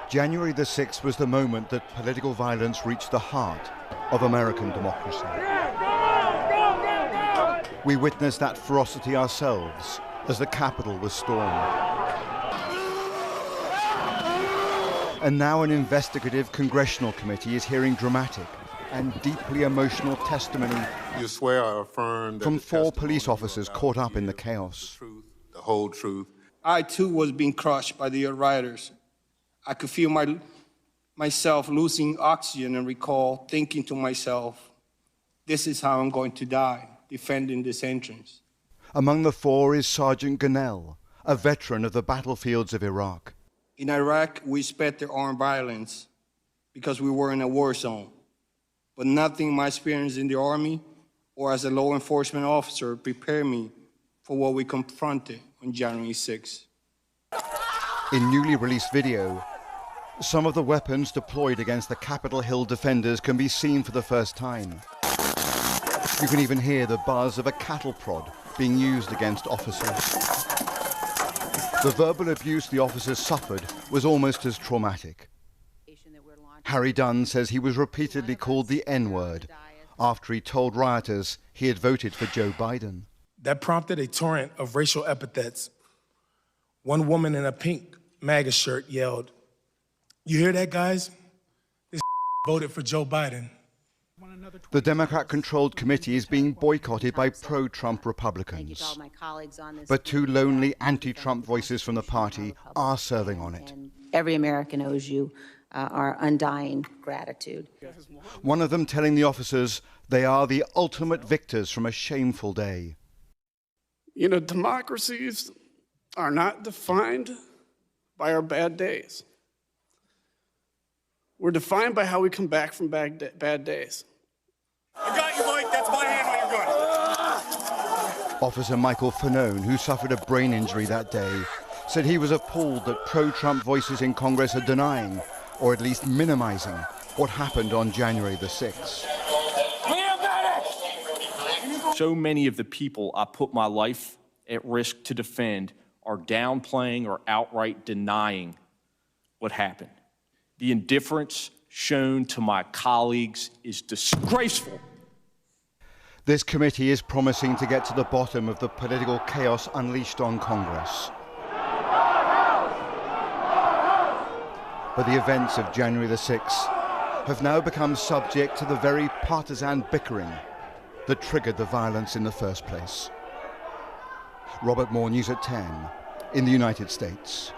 January the 6th was the moment that political violence reached the heart of American democracy. We witnessed that ferocity ourselves as the Capitol was stormed. And now an investigative congressional committee is hearing dramatic and deeply emotional testimony You swear or affirm that from the 4 testimony police you are officers about caught to up in the give chaos. is the truth, the whole truth. I too was being crushed by the rioters. I could feel myself losing oxygen and recall thinking to myself, this is how I'm going to die, defending this entrance. Among the 4 is Sergeant Gonell, a veteran of the battlefields of Iraq. In Iraq, we expected armed violence because we were in a war zone. But nothing in my experience in the Army or as a law enforcement officer prepared me for what we confronted on January 6th. In newly released video, some of the weapons deployed against the Capitol Hill defenders can be seen for the first time. You can even hear the buzz of a cattle prod being used against officers. The verbal abuse the officers suffered was almost as traumatic. Harry Dunn says he was repeatedly called the N-word after he told rioters he had voted for Joe Biden. That prompted a torrent of racial epithets. One woman in a pink MAGA shirt yelled, "You hear that, guys? This voted for Joe Biden." The Democrat-controlled committee is being boycotted by pro-Trump Republicans. But 2 lonely anti-Trump voices from the party are serving on it. Every American owes you our undying gratitude. One of them telling the officers they are the ultimate victors from a shameful day. You know, democracies are not defined by our bad days. We're defined by how we come back from bad days. I got you, Mike. That's my hand when you're good. Officer Michael Fanone, who suffered a brain injury that day, said he was appalled that pro-Trump voices in Congress are denying, or at least minimizing, what happened on January the 6th. So many of the people I put my life at risk to defend are downplaying or outright denying what happened. The indifference shown to my colleagues is disgraceful. This committee is promising to get to the bottom of the political chaos unleashed on Congress. But the events of January the 6th have now become subject to the very partisan bickering that triggered the violence in the first place. Robert Moore, News at 10, in the United States.